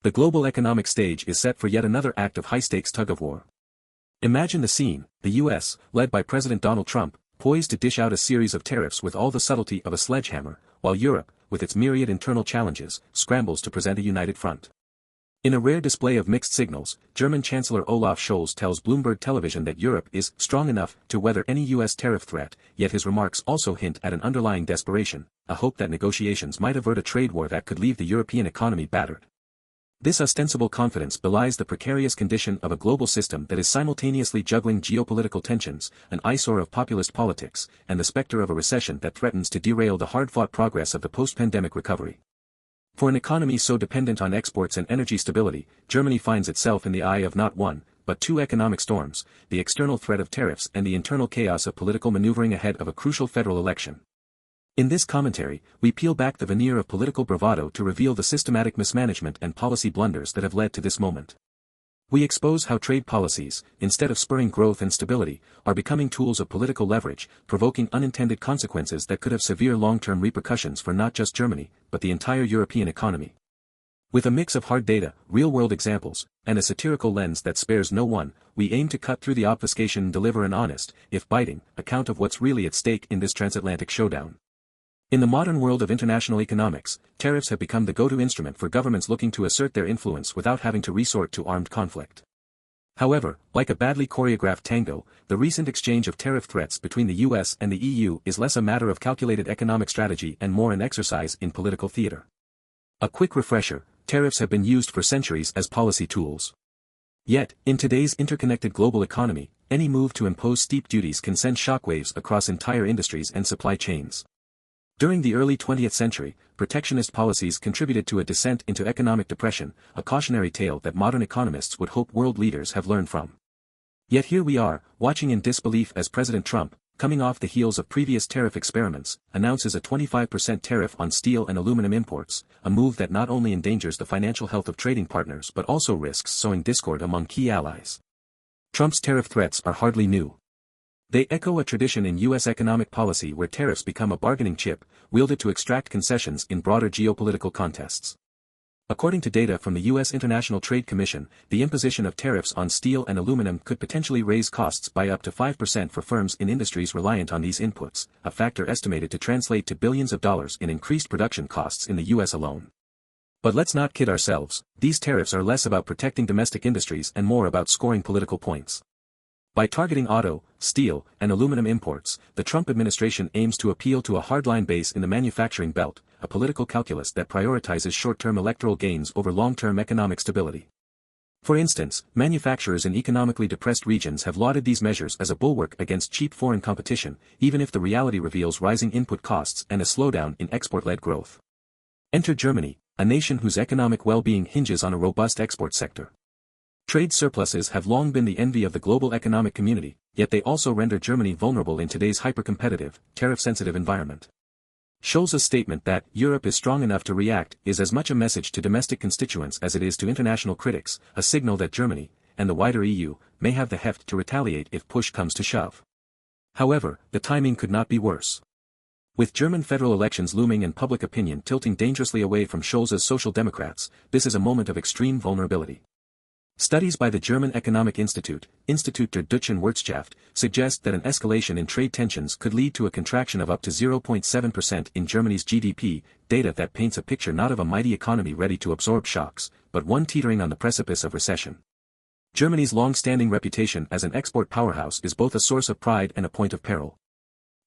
The global economic stage is set for yet another act of high-stakes tug-of-war. Imagine the scene: the US, led by President Donald Trump, poised to dish out a series of tariffs with all the subtlety of a sledgehammer, while Europe, with its myriad internal challenges, scrambles to present a united front. In a rare display of mixed signals, German Chancellor Olaf Scholz tells Bloomberg Television that Europe is strong enough to weather any US tariff threat, yet his remarks also hint at an underlying desperation, a hope that negotiations might avert a trade war that could leave the European economy battered. This ostensible confidence belies the precarious condition of a global system that is simultaneously juggling geopolitical tensions, an eyesore of populist politics, and the specter of a recession that threatens to derail the hard-fought progress of the post-pandemic recovery. For an economy so dependent on exports and energy stability, Germany finds itself in the eye of not one, but two economic storms: the external threat of tariffs and the internal chaos of political maneuvering ahead of a crucial federal election. In this commentary, we peel back the veneer of political bravado to reveal the systematic mismanagement and policy blunders that have led to this moment. We expose how trade policies, instead of spurring growth and stability, are becoming tools of political leverage, provoking unintended consequences that could have severe long-term repercussions for not just Germany, but the entire European economy. With a mix of hard data, real-world examples, and a satirical lens that spares no one, we aim to cut through the obfuscation and deliver an honest, if biting, account of what's really at stake in this transatlantic showdown. In the modern world of international economics, tariffs have become the go-to instrument for governments looking to assert their influence without having to resort to armed conflict. However, like a badly choreographed tango, the recent exchange of tariff threats between the US and the EU is less a matter of calculated economic strategy and more an exercise in political theater. A quick refresher: tariffs have been used for centuries as policy tools. Yet, in today's interconnected global economy, any move to impose steep duties can send shockwaves across entire industries and supply chains. During the early 20th century, protectionist policies contributed to a descent into economic depression, a cautionary tale that modern economists would hope world leaders have learned from. Yet here we are, watching in disbelief as President Trump, coming off the heels of previous tariff experiments, announces a 25% tariff on steel and aluminum imports, a move that not only endangers the financial health of trading partners but also risks sowing discord among key allies. Trump's tariff threats are hardly new. They echo a tradition in U.S. economic policy where tariffs become a bargaining chip, wielded to extract concessions in broader geopolitical contests. According to data from the U.S. International Trade Commission, the imposition of tariffs on steel and aluminum could potentially raise costs by up to 5% for firms in industries reliant on these inputs, a factor estimated to translate to billions of dollars in increased production costs in the U.S. alone. But let's not kid ourselves, these tariffs are less about protecting domestic industries and more about scoring political points. By targeting auto, steel, and aluminum imports, the Trump administration aims to appeal to a hardline base in the manufacturing belt, a political calculus that prioritizes short-term electoral gains over long-term economic stability. For instance, manufacturers in economically depressed regions have lauded these measures as a bulwark against cheap foreign competition, even if the reality reveals rising input costs and a slowdown in export-led growth. Enter Germany, a nation whose economic well-being hinges on a robust export sector. Trade surpluses have long been the envy of the global economic community, yet they also render Germany vulnerable in today's hyper-competitive, tariff-sensitive environment. Scholz's statement that Europe is strong enough to react is as much a message to domestic constituents as it is to international critics, a signal that Germany, and the wider EU, may have the heft to retaliate if push comes to shove. However, the timing could not be worse. With German federal elections looming and public opinion tilting dangerously away from Scholz's Social Democrats, this is a moment of extreme vulnerability. Studies by the German Economic Institute, Institut der Deutschen Wirtschaft, suggest that an escalation in trade tensions could lead to a contraction of up to 0.7% in Germany's GDP, data that paints a picture not of a mighty economy ready to absorb shocks, but one teetering on the precipice of recession. Germany's long-standing reputation as an export powerhouse is both a source of pride and a point of peril.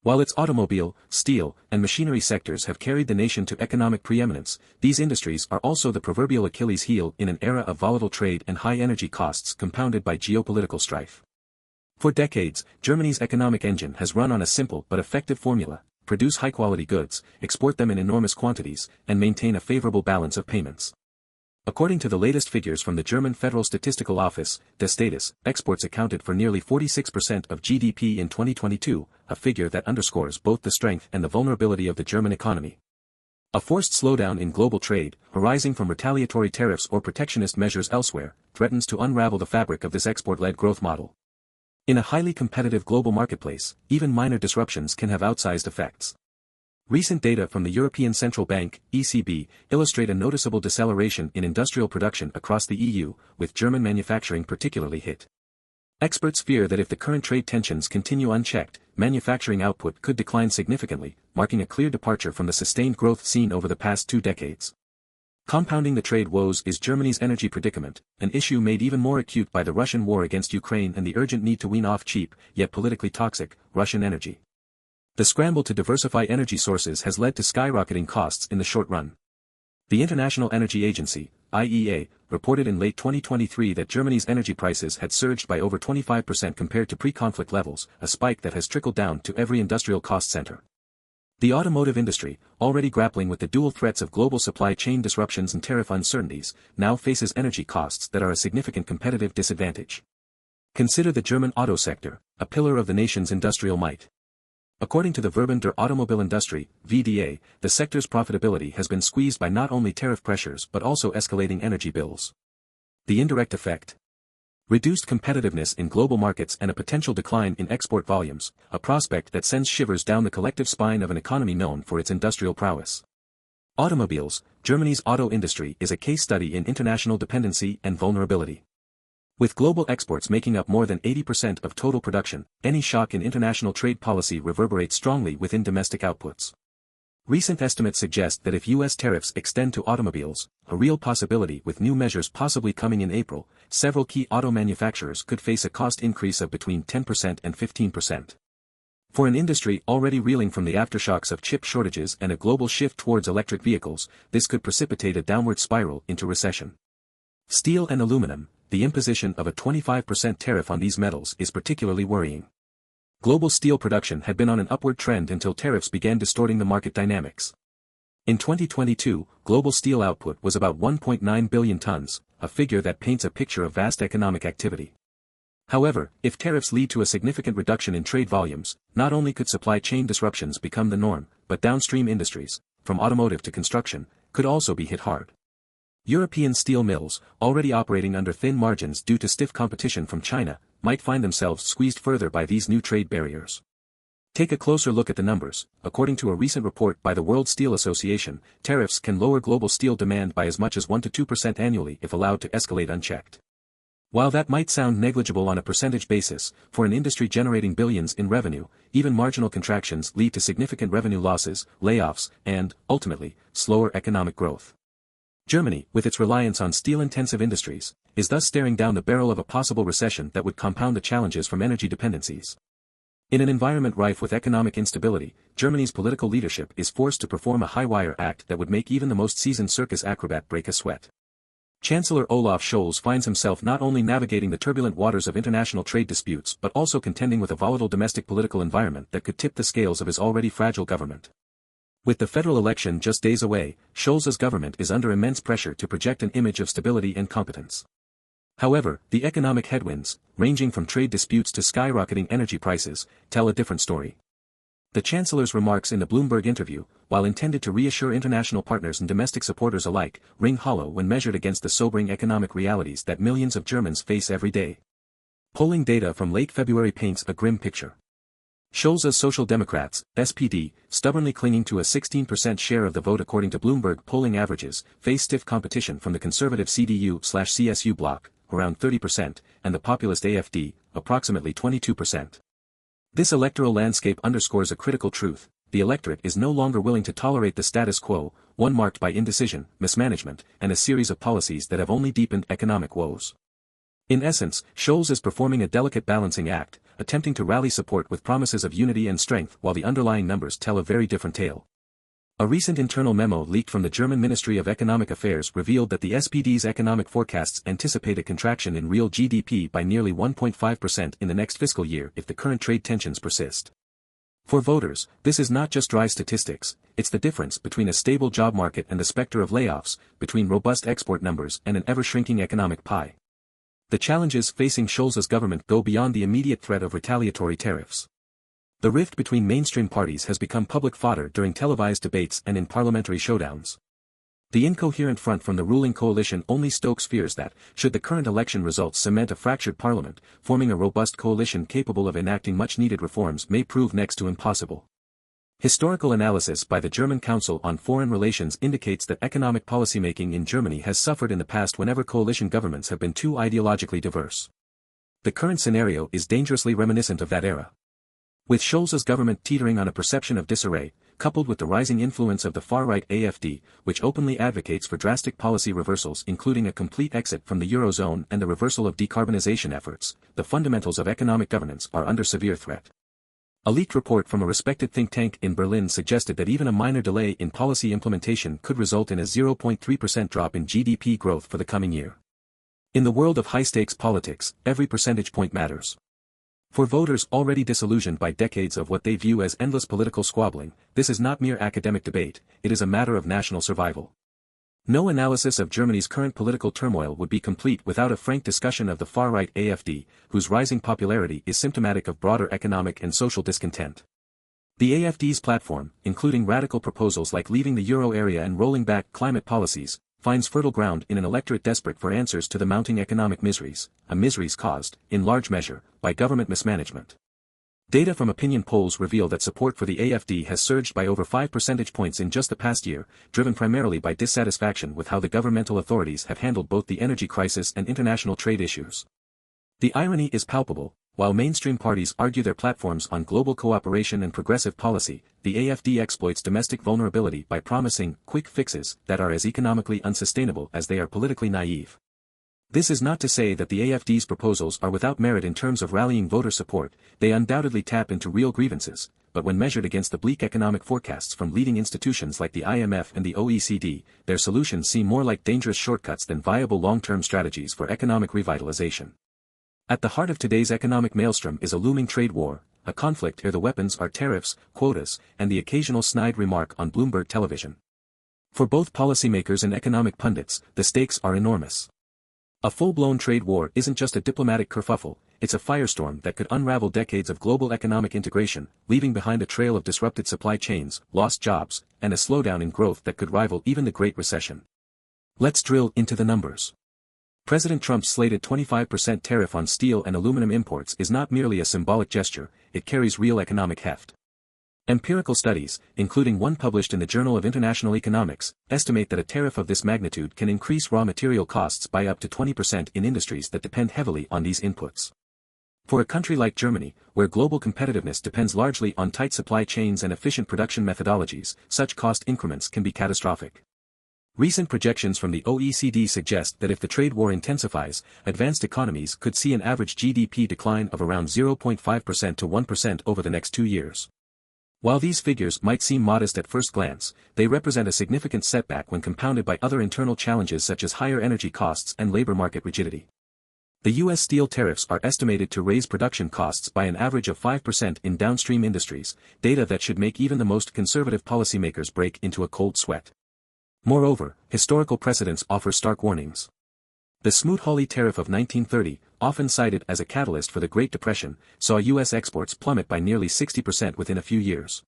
While its automobile, steel, and machinery sectors have carried the nation to economic preeminence, these industries are also the proverbial Achilles heel in an era of volatile trade and high energy costs compounded by geopolitical strife. For decades, Germany's economic engine has run on a simple but effective formula: produce high-quality goods, export them in enormous quantities, and maintain a favorable balance of payments. According to the latest figures from the German Federal Statistical Office, des Staates, exports accounted for nearly 46% of GDP in 2022, a figure that underscores both the strength and the vulnerability of the German economy. A forced slowdown in global trade, arising from retaliatory tariffs or protectionist measures elsewhere, threatens to unravel the fabric of this export-led growth model. In a highly competitive global marketplace, even minor disruptions can have outsized effects. Recent data from the European Central Bank, ECB, illustrate a noticeable deceleration in industrial production across the EU, with German manufacturing particularly hit. Experts fear that if the current trade tensions continue unchecked, manufacturing output could decline significantly, marking a clear departure from the sustained growth seen over the past 2 decades. Compounding the trade woes is Germany's energy predicament, an issue made even more acute by the Russian war against Ukraine and the urgent need to wean off cheap, yet politically toxic, Russian energy. The scramble to diversify energy sources has led to skyrocketing costs in the short run. The International Energy Agency, IEA, reported in late 2023 that Germany's energy prices had surged by over 25% compared to pre-conflict levels, a spike that has trickled down to every industrial cost center. The automotive industry, already grappling with the dual threats of global supply chain disruptions and tariff uncertainties, now faces energy costs that are a significant competitive disadvantage. Consider the German auto sector, a pillar of the nation's industrial might. According to the Verband der Automobilindustrie, VDA, the sector's profitability has been squeezed by not only tariff pressures but also escalating energy bills. The indirect effect? Reduced competitiveness in global markets and a potential decline in export volumes, a prospect that sends shivers down the collective spine of an economy known for its industrial prowess. Automobiles, Germany's auto industry is a case study in international dependency and vulnerability. With global exports making up more than 80% of total production, any shock in international trade policy reverberates strongly within domestic outputs. Recent estimates suggest that if U.S. tariffs extend to automobiles, a real possibility with new measures possibly coming in April, several key auto manufacturers could face a cost increase of between 10% and 15%. For an industry already reeling from the aftershocks of chip shortages and a global shift towards electric vehicles, this could precipitate a downward spiral into recession. Steel and aluminum. The imposition of a 25% tariff on these metals is particularly worrying. Global steel production had been on an upward trend until tariffs began distorting the market dynamics. In 2022, global steel output was about 1.9 billion tons, a figure that paints a picture of vast economic activity. However, if tariffs lead to a significant reduction in trade volumes, not only could supply chain disruptions become the norm, but downstream industries, from automotive to construction, could also be hit hard. European steel mills, already operating under thin margins due to stiff competition from China, might find themselves squeezed further by these new trade barriers. Take a closer look at the numbers. According to a recent report by the World Steel Association, tariffs can lower global steel demand by as much as 1 to 2% annually if allowed to escalate unchecked. While that might sound negligible on a percentage basis, for an industry generating billions in revenue, even marginal contractions lead to significant revenue losses, layoffs, and, ultimately, slower economic growth. Germany, with its reliance on steel-intensive industries, is thus staring down the barrel of a possible recession that would compound the challenges from energy dependencies. In an environment rife with economic instability, Germany's political leadership is forced to perform a high-wire act that would make even the most seasoned circus acrobat break a sweat. Chancellor Olaf Scholz finds himself not only navigating the turbulent waters of international trade disputes but also contending with a volatile domestic political environment that could tip the scales of his already fragile government. With the federal election just days away, Scholz's government is under immense pressure to project an image of stability and competence. However, the economic headwinds, ranging from trade disputes to skyrocketing energy prices, tell a different story. The Chancellor's remarks in the Bloomberg interview, while intended to reassure international partners and domestic supporters alike, ring hollow when measured against the sobering economic realities that millions of Germans face every day. Polling data from late February paints a grim picture. Scholz's Social Democrats, SPD, stubbornly clinging to a 16% share of the vote according to Bloomberg polling averages, face stiff competition from the conservative CDU/CSU bloc, around 30%, and the populist AfD, approximately 22%. This electoral landscape underscores a critical truth: the electorate is no longer willing to tolerate the status quo, one marked by indecision, mismanagement, and a series of policies that have only deepened economic woes. In essence, Scholz is performing a delicate balancing act, attempting to rally support with promises of unity and strength while the underlying numbers tell a very different tale. A recent internal memo leaked from the German Ministry of Economic Affairs revealed that the SPD's economic forecasts anticipate a contraction in real GDP by nearly 1.5% in the next fiscal year if the current trade tensions persist. For voters, this is not just dry statistics, it's the difference between a stable job market and the specter of layoffs, between robust export numbers and an ever-shrinking economic pie. The challenges facing Scholz's government go beyond the immediate threat of retaliatory tariffs. The rift between mainstream parties has become public fodder during televised debates and in parliamentary showdowns. The incoherent front from the ruling coalition only stokes fears that, should the current election results cement a fractured parliament, forming a robust coalition capable of enacting much-needed reforms may prove next to impossible. Historical analysis by the German Council on Foreign Relations indicates that economic policymaking in Germany has suffered in the past whenever coalition governments have been too ideologically diverse. The current scenario is dangerously reminiscent of that era. With Scholz's government teetering on a perception of disarray, coupled with the rising influence of the far-right AfD, which openly advocates for drastic policy reversals including a complete exit from the Eurozone and the reversal of decarbonization efforts, the fundamentals of economic governance are under severe threat. A leaked report from a respected think tank in Berlin suggested that even a minor delay in policy implementation could result in a 0.3% drop in GDP growth for the coming year. In the world of high-stakes politics, every percentage point matters. For voters already disillusioned by decades of what they view as endless political squabbling, this is not mere academic debate, it is a matter of national survival. No analysis of Germany's current political turmoil would be complete without a frank discussion of the far-right AfD, whose rising popularity is symptomatic of broader economic and social discontent. The AfD's platform, including radical proposals like leaving the euro area and rolling back climate policies, finds fertile ground in an electorate desperate for answers to the mounting economic miseries caused, in large measure, by government mismanagement. Data from opinion polls reveal that support for the AfD has surged by over 5 percentage points in just the past year, driven primarily by dissatisfaction with how the governmental authorities have handled both the energy crisis and international trade issues. The irony is palpable. While mainstream parties argue their platforms on global cooperation and progressive policy, the AfD exploits domestic vulnerability by promising quick fixes that are as economically unsustainable as they are politically naive. This is not to say that the AfD's proposals are without merit in terms of rallying voter support, they undoubtedly tap into real grievances, but when measured against the bleak economic forecasts from leading institutions like the IMF and the OECD, their solutions seem more like dangerous shortcuts than viable long-term strategies for economic revitalization. At the heart of today's economic maelstrom is a looming trade war, a conflict where the weapons are tariffs, quotas, and the occasional snide remark on Bloomberg television. For both policymakers and economic pundits, the stakes are enormous. A full-blown trade war isn't just a diplomatic kerfuffle, it's a firestorm that could unravel decades of global economic integration, leaving behind a trail of disrupted supply chains, lost jobs, and a slowdown in growth that could rival even the Great Recession. Let's drill into the numbers. President Trump's slated 25% tariff on steel and aluminum imports is not merely a symbolic gesture, it carries real economic heft. Empirical studies, including one published in the Journal of International Economics, estimate that a tariff of this magnitude can increase raw material costs by up to 20% in industries that depend heavily on these inputs. For a country like Germany, where global competitiveness depends largely on tight supply chains and efficient production methodologies, such cost increments can be catastrophic. Recent projections from the OECD suggest that if the trade war intensifies, advanced economies could see an average GDP decline of around 0.5% to 1% over the next 2 years. While these figures might seem modest at first glance, they represent a significant setback when compounded by other internal challenges such as higher energy costs and labor market rigidity. The U.S. steel tariffs are estimated to raise production costs by an average of 5% in downstream industries, data that should make even the most conservative policymakers break into a cold sweat. Moreover, historical precedents offer stark warnings. The Smoot-Hawley tariff of 1930, often cited as a catalyst for the Great Depression, saw U.S. exports plummet by nearly 60% within a few years.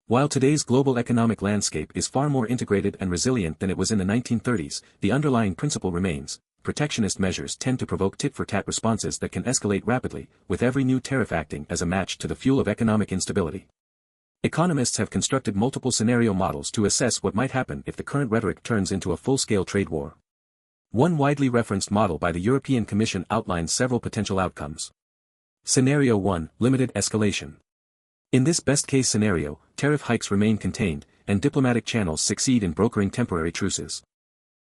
While today's global economic landscape is far more integrated and resilient than it was in the 1930s, the underlying principle remains: protectionist measures tend to provoke tit-for-tat responses that can escalate rapidly, with every new tariff acting as a match to the fuel of economic instability. Economists have constructed multiple scenario models to assess what might happen if the current rhetoric turns into a full-scale trade war. One widely referenced model by the European Commission outlines several potential outcomes. Scenario 1: Limited escalation. In this best-case scenario, tariff hikes remain contained, and diplomatic channels succeed in brokering temporary truces.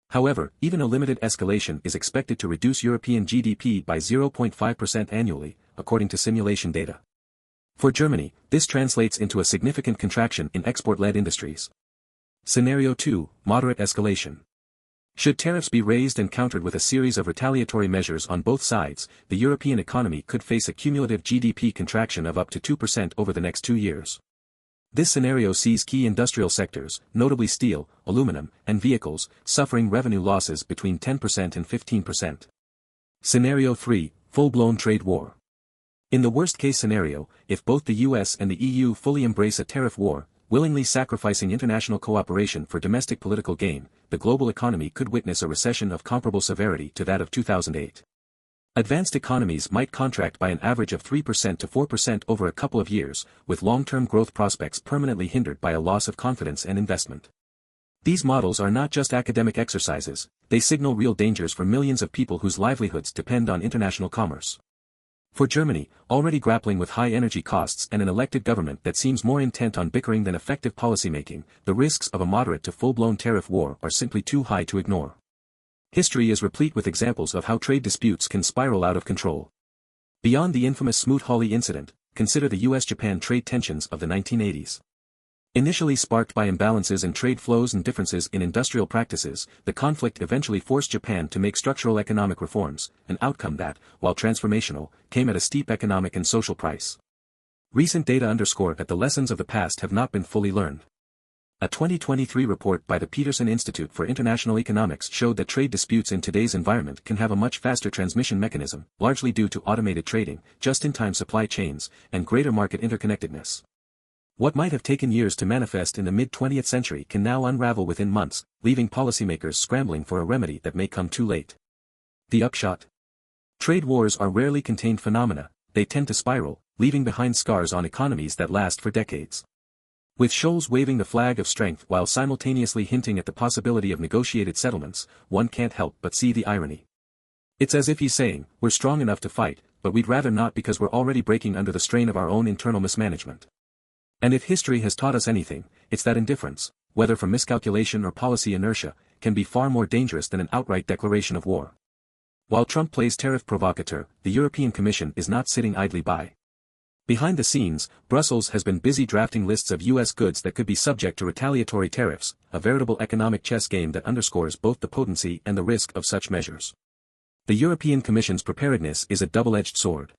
However, even a limited escalation is expected to reduce European GDP by 0.5% annually, according to simulation data. For Germany, this translates into a significant contraction in export-led industries. Scenario 2: Moderate escalation. Should tariffs be raised and countered with a series of retaliatory measures on both sides, the European economy could face a cumulative GDP contraction of up to 2% over the next 2 years. This scenario sees key industrial sectors, notably steel, aluminum, and vehicles, suffering revenue losses between 10% and 15%. Scenario 3: Full-blown trade war. In the worst-case scenario, if both the US and the EU fully embrace a tariff war, willingly sacrificing international cooperation for domestic political gain, the global economy could witness a recession of comparable severity to that of 2008. Advanced economies might contract by an average of 3% to 4% over a couple of years, with long-term growth prospects permanently hindered by a loss of confidence and investment. These models are not just academic exercises, they signal real dangers for millions of people whose livelihoods depend on international commerce. For Germany, already grappling with high energy costs and an elected government that seems more intent on bickering than effective policymaking, the risks of a moderate to full-blown tariff war are simply too high to ignore. History is replete with examples of how trade disputes can spiral out of control. Beyond the infamous Smoot-Hawley incident, consider the US-Japan trade tensions of the 1980s. Initially sparked by imbalances in trade flows and differences in industrial practices, the conflict eventually forced Japan to make structural economic reforms, an outcome that, while transformational, came at a steep economic and social price. Recent data underscore that the lessons of the past have not been fully learned. A 2023 report by the Peterson Institute for International Economics showed that trade disputes in today's environment can have a much faster transmission mechanism, largely due to automated trading, just-in-time supply chains, and greater market interconnectedness. What might have taken years to manifest in the mid-20th century can now unravel within months, leaving policymakers scrambling for a remedy that may come too late. The upshot? Trade wars are rarely contained phenomena, they tend to spiral, leaving behind scars on economies that last for decades. With Scholz waving the flag of strength while simultaneously hinting at the possibility of negotiated settlements, one can't help but see the irony. It's as if he's saying, we're strong enough to fight, but we'd rather not because we're already breaking under the strain of our own internal mismanagement. And if history has taught us anything, it's that indifference, whether from miscalculation or policy inertia, can be far more dangerous than an outright declaration of war. While Trump plays tariff provocateur, the European Commission is not sitting idly by. Behind the scenes, Brussels has been busy drafting lists of U.S. goods that could be subject to retaliatory tariffs, a veritable economic chess game that underscores both the potency and the risk of such measures. The European Commission's preparedness is a double-edged sword.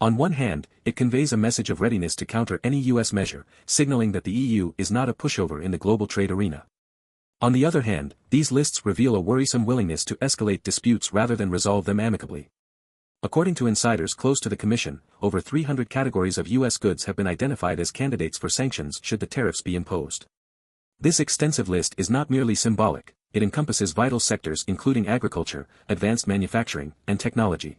On one hand, it conveys a message of readiness to counter any U.S. measure, signaling that the EU is not a pushover in the global trade arena. On the other hand, these lists reveal a worrisome willingness to escalate disputes rather than resolve them amicably. According to insiders close to the Commission, over 300 categories of U.S. goods have been identified as candidates for sanctions should the tariffs be imposed. This extensive list is not merely symbolic, it encompasses vital sectors including agriculture, advanced manufacturing, and technology.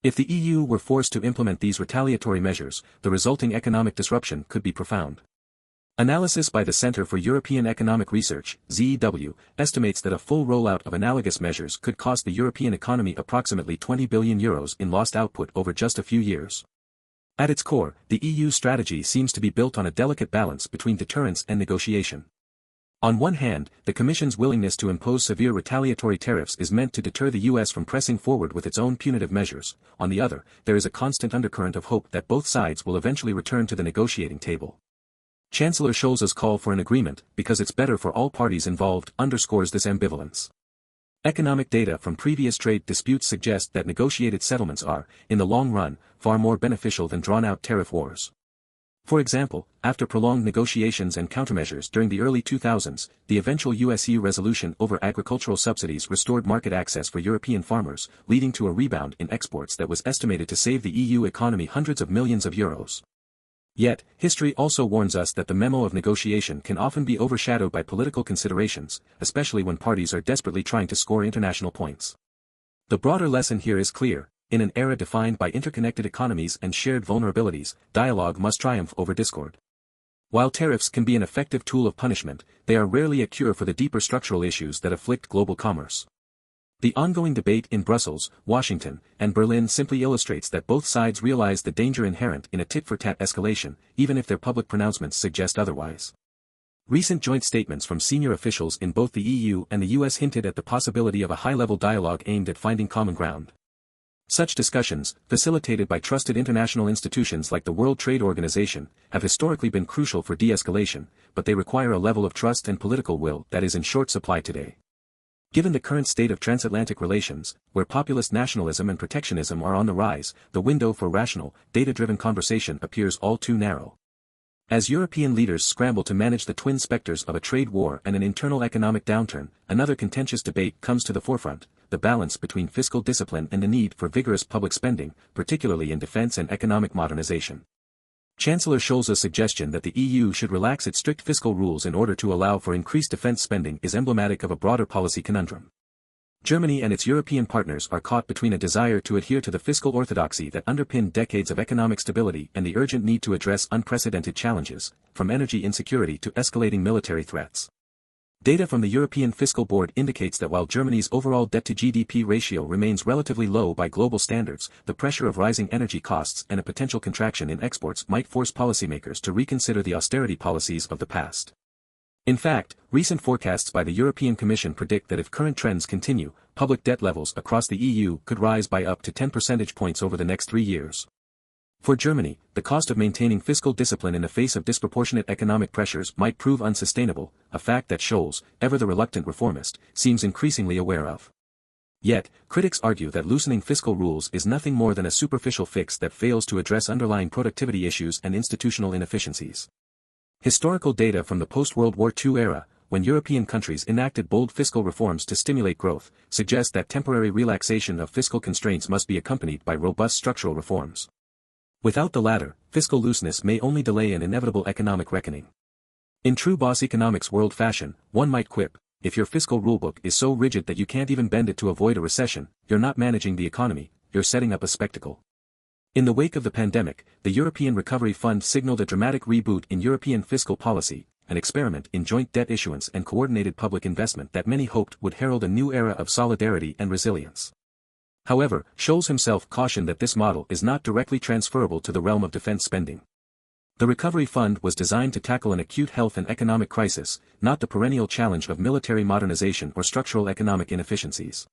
If the EU were forced to implement these retaliatory measures, the resulting economic disruption could be profound. Analysis by the Center for European Economic Research, ZEW, estimates that a full rollout of analogous measures could cost the European economy approximately €20 billion in lost output over just a few years. At its core, the EU strategy seems to be built on a delicate balance between deterrence and negotiation. On one hand, the Commission's willingness to impose severe retaliatory tariffs is meant to deter the US from pressing forward with its own punitive measures. On the other, there is a constant undercurrent of hope that both sides will eventually return to the negotiating table. Chancellor Scholz's call for an agreement, because it's better for all parties involved, underscores this ambivalence. Economic data from previous trade disputes suggest that negotiated settlements are, in the long run, far more beneficial than drawn-out tariff wars. For example, after prolonged negotiations and countermeasures during the early 2000s, the eventual US-EU resolution over agricultural subsidies restored market access for European farmers, leading to a rebound in exports that was estimated to save the EU economy hundreds of millions of euros. Yet, history also warns us that the memo of negotiation can often be overshadowed by political considerations, especially when parties are desperately trying to score international points. The broader lesson here is clear: in an era defined by interconnected economies and shared vulnerabilities, dialogue must triumph over discord. While tariffs can be an effective tool of punishment, they are rarely a cure for the deeper structural issues that afflict global commerce. The ongoing debate in Brussels, Washington, and Berlin simply illustrates that both sides realize the danger inherent in a tit-for-tat escalation, even if their public pronouncements suggest otherwise. Recent joint statements from senior officials in both the EU and the US hinted at the possibility of a high-level dialogue aimed at finding common ground. Such discussions, facilitated by trusted international institutions like the World Trade Organization, have historically been crucial for de-escalation, but they require a level of trust and political will that is in short supply today. Given the current state of transatlantic relations, where populist nationalism and protectionism are on the rise, the window for rational, data-driven conversation appears all too narrow. As European leaders scramble to manage the twin specters of a trade war and an internal economic downturn, another contentious debate comes to the forefront: the balance between fiscal discipline and the need for vigorous public spending, particularly in defense and economic modernization. Chancellor Scholz's suggestion that the EU should relax its strict fiscal rules in order to allow for increased defense spending is emblematic of a broader policy conundrum. Germany and its European partners are caught between a desire to adhere to the fiscal orthodoxy that underpinned decades of economic stability and the urgent need to address unprecedented challenges, from energy insecurity to escalating military threats. Data from the European Fiscal Board indicates that while Germany's overall debt-to-GDP ratio remains relatively low by global standards, the pressure of rising energy costs and a potential contraction in exports might force policymakers to reconsider the austerity policies of the past. In fact, recent forecasts by the European Commission predict that if current trends continue, public debt levels across the EU could rise by up to 10 percentage points over the next 3 years. For Germany, the cost of maintaining fiscal discipline in the face of disproportionate economic pressures might prove unsustainable, a fact that Scholz, ever the reluctant reformist, seems increasingly aware of. Yet, critics argue that loosening fiscal rules is nothing more than a superficial fix that fails to address underlying productivity issues and institutional inefficiencies. Historical data from the post-World War II era, when European countries enacted bold fiscal reforms to stimulate growth, suggest that temporary relaxation of fiscal constraints must be accompanied by robust structural reforms. Without the latter, fiscal looseness may only delay an inevitable economic reckoning. In true boss economics world fashion, one might quip, if your fiscal rulebook is so rigid that you can't even bend it to avoid a recession, you're not managing the economy, you're setting up a spectacle. In the wake of the pandemic, the European Recovery Fund signaled a dramatic reboot in European fiscal policy, an experiment in joint debt issuance and coordinated public investment that many hoped would herald a new era of solidarity and resilience. However, Scholz himself cautioned that this model is not directly transferable to the realm of defense spending. The Recovery Fund was designed to tackle an acute health and economic crisis, not the perennial challenge of military modernization or structural economic inefficiencies.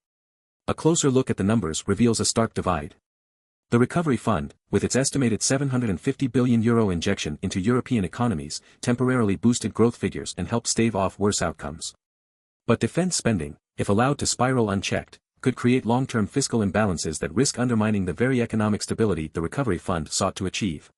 A closer look at the numbers reveals a stark divide. The Recovery Fund, with its estimated €750 billion injection into European economies, temporarily boosted growth figures and helped stave off worse outcomes. But defense spending, if allowed to spiral unchecked, could create long-term fiscal imbalances that risk undermining the very economic stability the Recovery Fund sought to achieve.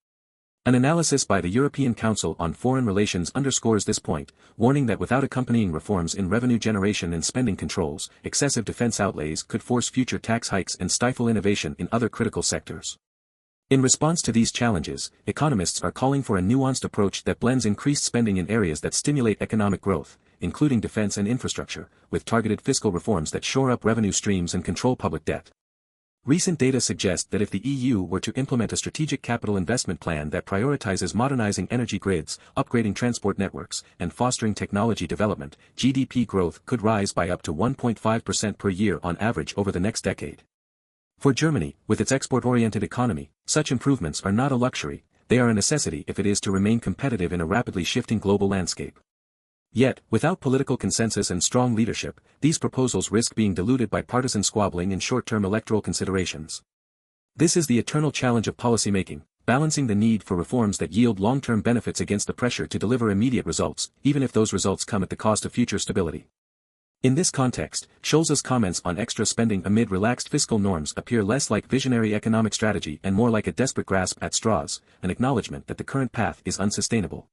An analysis by the European Council on Foreign Relations underscores this point, warning that without accompanying reforms in revenue generation and spending controls, excessive defense outlays could force future tax hikes and stifle innovation in other critical sectors. In response to these challenges, economists are calling for a nuanced approach that blends increased spending in areas that stimulate economic growth, including defense and infrastructure, with targeted fiscal reforms that shore up revenue streams and control public debt. Recent data suggest that if the EU were to implement a strategic capital investment plan that prioritizes modernizing energy grids, upgrading transport networks, and fostering technology development, GDP growth could rise by up to 1.5% per year on average over the next decade. For Germany, with its export-oriented economy, such improvements are not a luxury, they are a necessity if it is to remain competitive in a rapidly shifting global landscape. Yet, without political consensus and strong leadership, these proposals risk being diluted by partisan squabbling and short-term electoral considerations. This is the eternal challenge of policymaking, balancing the need for reforms that yield long-term benefits against the pressure to deliver immediate results, even if those results come at the cost of future stability. In this context, Scholz's comments on extra spending amid relaxed fiscal norms appear less like visionary economic strategy and more like a desperate grasp at straws, an acknowledgement that the current path is unsustainable.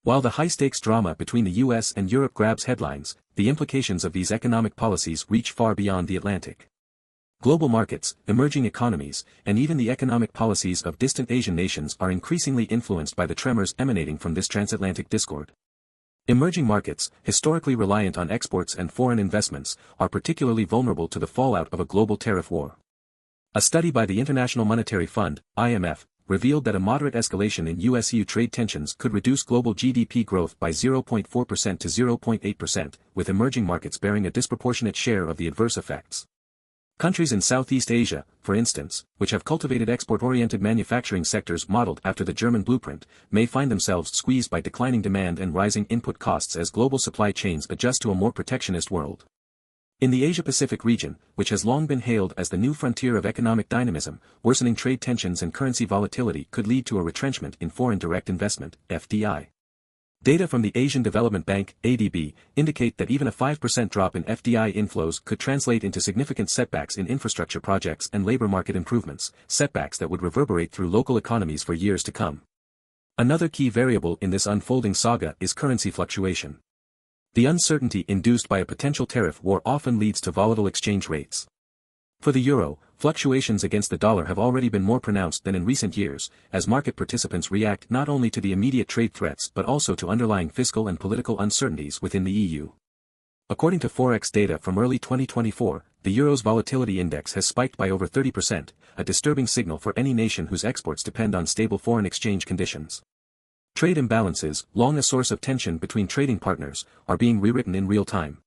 While the high-stakes drama between the US and Europe grabs headlines, the implications of these economic policies reach far beyond the Atlantic. Global markets, emerging economies, and even the economic policies of distant Asian nations are increasingly influenced by the tremors emanating from this transatlantic discord. Emerging markets, historically reliant on exports and foreign investments, are particularly vulnerable to the fallout of a global tariff war. A study by the International Monetary Fund, IMF, revealed that a moderate escalation in US-EU trade tensions could reduce global GDP growth by 0.4% to 0.8%, with emerging markets bearing a disproportionate share of the adverse effects. Countries in Southeast Asia, for instance, which have cultivated export-oriented manufacturing sectors modeled after the German blueprint, may find themselves squeezed by declining demand and rising input costs as global supply chains adjust to a more protectionist world. In the Asia-Pacific region, which has long been hailed as the new frontier of economic dynamism, worsening trade tensions and currency volatility could lead to a retrenchment in foreign direct investment, FDI. Data from the Asian Development Bank, ADB, indicate that even a 5% drop in FDI inflows could translate into significant setbacks in infrastructure projects and labor market improvements, setbacks that would reverberate through local economies for years to come. Another key variable in this unfolding saga is currency fluctuation. The uncertainty induced by a potential tariff war often leads to volatile exchange rates. For the euro, fluctuations against the dollar have already been more pronounced than in recent years, as market participants react not only to the immediate trade threats but also to underlying fiscal and political uncertainties within the EU. According to Forex data from early 2024, the euro's volatility index has spiked by over 30%, a disturbing signal for any nation whose exports depend on stable foreign exchange conditions. Trade imbalances, long a source of tension between trading partners, are being rewritten in real time.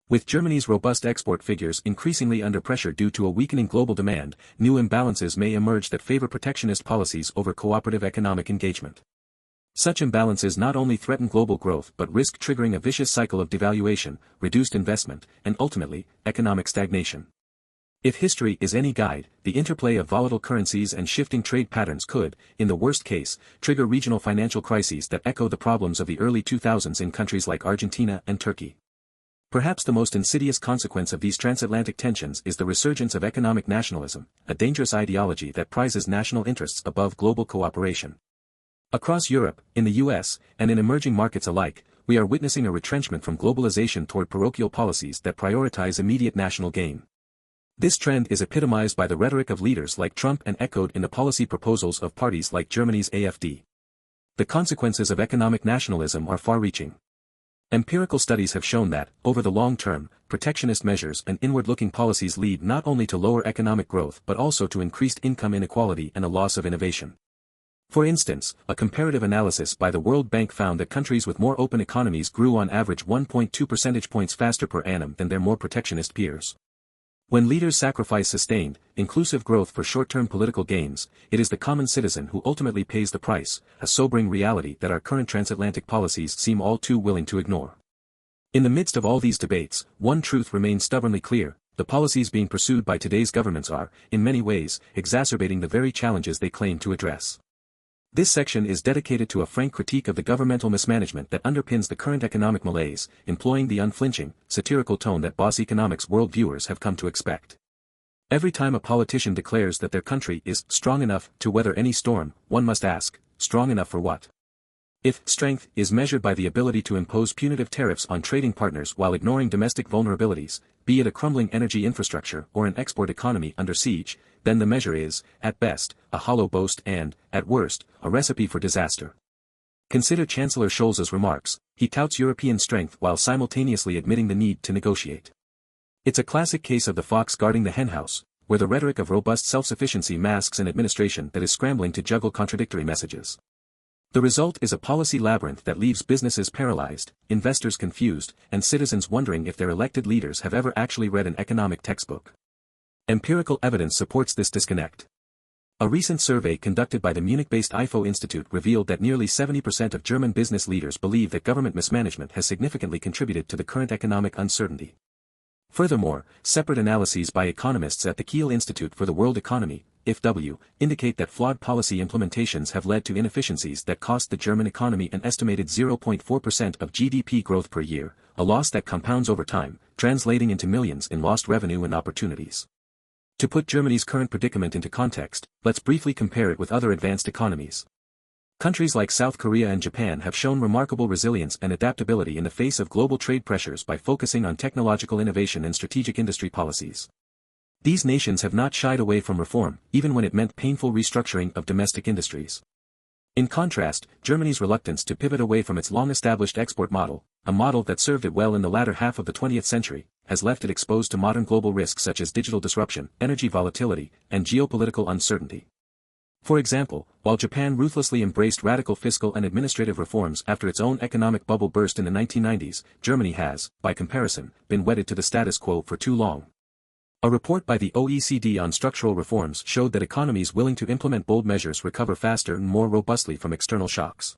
With Germany's robust export figures increasingly under pressure due to a weakening global demand, new imbalances may emerge that favor protectionist policies over cooperative economic engagement. Such imbalances not only threaten global growth but risk triggering a vicious cycle of devaluation, reduced investment, and ultimately, economic stagnation. If history is any guide, the interplay of volatile currencies and shifting trade patterns could, in the worst case, trigger regional financial crises that echo the problems of the early 2000s in countries like Argentina and Turkey. Perhaps the most insidious consequence of these transatlantic tensions is the resurgence of economic nationalism, a dangerous ideology that prizes national interests above global cooperation. Across Europe, in the US, and in emerging markets alike, we are witnessing a retrenchment from globalization toward parochial policies that prioritize immediate national gain. This trend is epitomized by the rhetoric of leaders like Trump and echoed in the policy proposals of parties like Germany's AfD. The consequences of economic nationalism are far-reaching. Empirical studies have shown that, over the long term, protectionist measures and inward-looking policies lead not only to lower economic growth but also to increased income inequality and a loss of innovation. For instance, a comparative analysis by the World Bank found that countries with more open economies grew on average 1.2 percentage points faster per annum than their more protectionist peers. When leaders sacrifice sustained, inclusive growth for short-term political gains, it is the common citizen who ultimately pays the price, a sobering reality that our current transatlantic policies seem all too willing to ignore. In the midst of all these debates, one truth remains stubbornly clear: the policies being pursued by today's governments are, in many ways, exacerbating the very challenges they claim to address. This section is dedicated to a frank critique of the governmental mismanagement that underpins the current economic malaise, employing the unflinching, satirical tone that boss economics world viewers have come to expect. Every time a politician declares that their country is strong enough to weather any storm, one must ask, strong enough for what? If strength is measured by the ability to impose punitive tariffs on trading partners while ignoring domestic vulnerabilities, be it a crumbling energy infrastructure or an export economy under siege, then the measure is, at best, a hollow boast and, at worst, a recipe for disaster. Consider Chancellor Scholz's remarks. He touts European strength while simultaneously admitting the need to negotiate. It's a classic case of the fox guarding the henhouse, where the rhetoric of robust self-sufficiency masks an administration that is scrambling to juggle contradictory messages. The result is a policy labyrinth that leaves businesses paralyzed, investors confused, and citizens wondering if their elected leaders have ever actually read an economic textbook. Empirical evidence supports this disconnect. A recent survey conducted by the Munich-based IFO Institute revealed that nearly 70% of German business leaders believe that government mismanagement has significantly contributed to the current economic uncertainty. Furthermore, separate analyses by economists at the Kiel Institute for the World Economy, IFW, indicate that flawed policy implementations have led to inefficiencies that cost the German economy an estimated 0.4% of GDP growth per year, a loss that compounds over time, translating into millions in lost revenue and opportunities. To put Germany's current predicament into context, let's briefly compare it with other advanced economies. Countries like South Korea and Japan have shown remarkable resilience and adaptability in the face of global trade pressures by focusing on technological innovation and strategic industry policies. These nations have not shied away from reform, even when it meant painful restructuring of domestic industries. In contrast, Germany's reluctance to pivot away from its long-established export model, a model that served it well in the latter half of the 20th century, has left it exposed to modern global risks such as digital disruption, energy volatility, and geopolitical uncertainty. For example, while Japan ruthlessly embraced radical fiscal and administrative reforms after its own economic bubble burst in the 1990s, Germany has, by comparison, been wedded to the status quo for too long. A report by the OECD on structural reforms showed that economies willing to implement bold measures recover faster and more robustly from external shocks.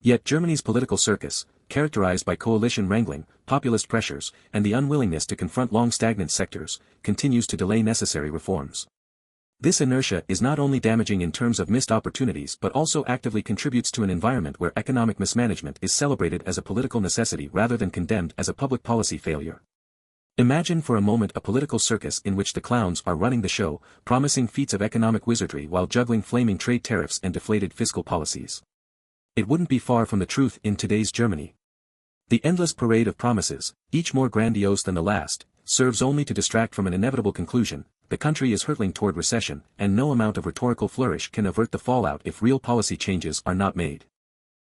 Yet Germany's political circus, characterized by coalition wrangling, populist pressures, and the unwillingness to confront long-stagnant sectors, continues to delay necessary reforms. This inertia is not only damaging in terms of missed opportunities but also actively contributes to an environment where economic mismanagement is celebrated as a political necessity rather than condemned as a public policy failure. Imagine for a moment a political circus in which the clowns are running the show, promising feats of economic wizardry while juggling flaming trade tariffs and deflated fiscal policies. It wouldn't be far from the truth in today's Germany. The endless parade of promises, each more grandiose than the last, serves only to distract from an inevitable conclusion: the country is hurtling toward recession, and no amount of rhetorical flourish can avert the fallout if real policy changes are not made.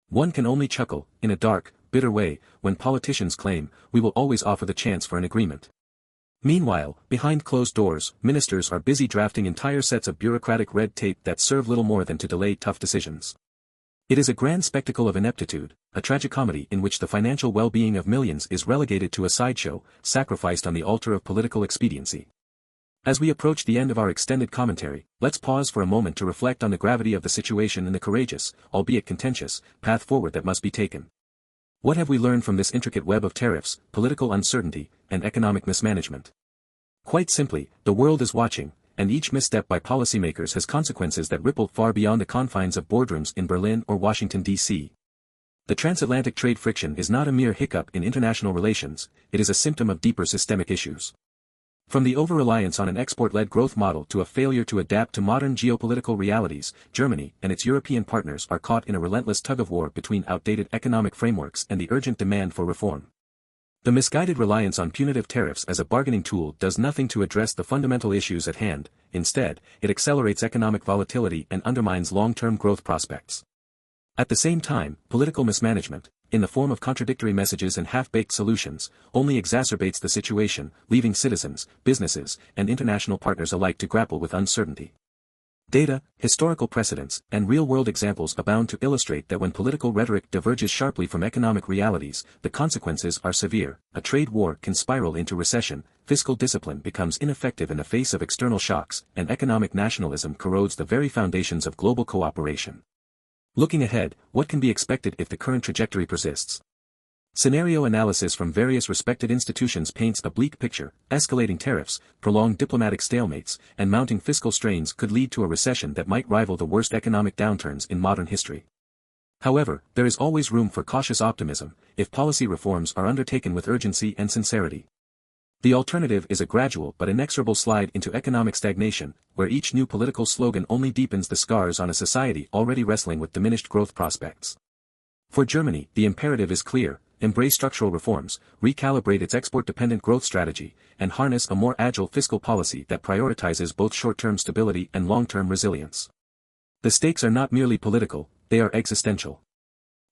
One can only chuckle, in a dark, bitter way, when politicians claim, "We will always offer the chance for an agreement." Meanwhile, behind closed doors, ministers are busy drafting entire sets of bureaucratic red tape that serve little more than to delay tough decisions. It is a grand spectacle of ineptitude, a tragicomedy in which the financial well-being of millions is relegated to a sideshow, sacrificed on the altar of political expediency. As we approach the end of our extended commentary, let's pause for a moment to reflect on the gravity of the situation and the courageous, albeit contentious, path forward that must be taken. What have we learned from this intricate web of tariffs, political uncertainty, and economic mismanagement? Quite simply, the world is watching, and each misstep by policymakers has consequences that ripple far beyond the confines of boardrooms in Berlin or Washington, D.C. The transatlantic trade friction is not a mere hiccup in international relations, it is a symptom of deeper systemic issues. From the over-reliance on an export-led growth model to a failure to adapt to modern geopolitical realities, Germany and its European partners are caught in a relentless tug-of-war between outdated economic frameworks and the urgent demand for reform. The misguided reliance on punitive tariffs as a bargaining tool does nothing to address the fundamental issues at hand. Instead, it accelerates economic volatility and undermines long-term growth prospects. At the same time, political mismanagement, in the form of contradictory messages and half-baked solutions, only exacerbates the situation, leaving citizens, businesses, and international partners alike to grapple with uncertainty. Data, historical precedents, and real-world examples abound to illustrate that when political rhetoric diverges sharply from economic realities, the consequences are severe. A trade war can spiral into recession, fiscal discipline becomes ineffective in the face of external shocks, and economic nationalism corrodes the very foundations of global cooperation. Looking ahead, what can be expected if the current trajectory persists? Scenario analysis from various respected institutions paints a bleak picture. Escalating tariffs, prolonged diplomatic stalemates, and mounting fiscal strains could lead to a recession that might rival the worst economic downturns in modern history. However, there is always room for cautious optimism, if policy reforms are undertaken with urgency and sincerity. The alternative is a gradual but inexorable slide into economic stagnation, where each new political slogan only deepens the scars on a society already wrestling with diminished growth prospects. For Germany, the imperative is clear: embrace structural reforms, recalibrate its export-dependent growth strategy, and harness a more agile fiscal policy that prioritizes both short-term stability and long-term resilience. The stakes are not merely political, they are existential.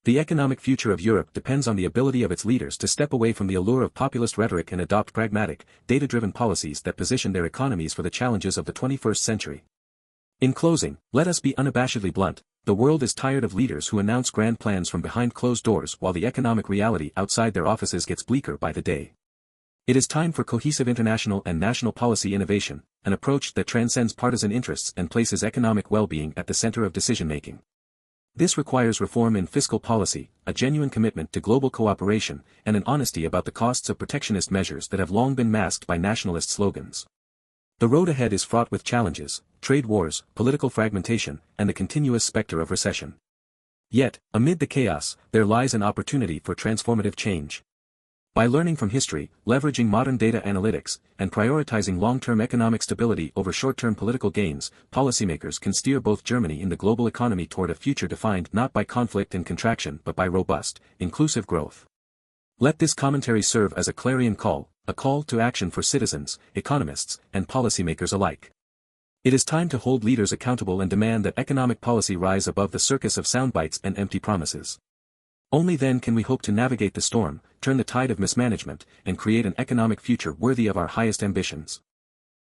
The economic future of Europe depends on the ability of its leaders to step away from the allure of populist rhetoric and adopt pragmatic, data-driven policies that position their economies for the challenges of the 21st century. In closing, let us be unabashedly blunt: the world is tired of leaders who announce grand plans from behind closed doors while the economic reality outside their offices gets bleaker by the day. It is time for cohesive international and national policy innovation, an approach that transcends partisan interests and places economic well-being at the center of decision-making. This requires reform in fiscal policy, a genuine commitment to global cooperation, and an honesty about the costs of protectionist measures that have long been masked by nationalist slogans. The road ahead is fraught with challenges: trade wars, political fragmentation, and the continuous specter of recession. Yet, amid the chaos, there lies an opportunity for transformative change. By learning from history, leveraging modern data analytics, and prioritizing long-term economic stability over short-term political gains, policymakers can steer both Germany and the global economy toward a future defined not by conflict and contraction but by robust, inclusive growth. Let this commentary serve as a clarion call, a call to action for citizens, economists, and policymakers alike. It is time to hold leaders accountable and demand that economic policy rise above the circus of soundbites and empty promises. Only then can we hope to navigate the storm, turn the tide of mismanagement, and create an economic future worthy of our highest ambitions.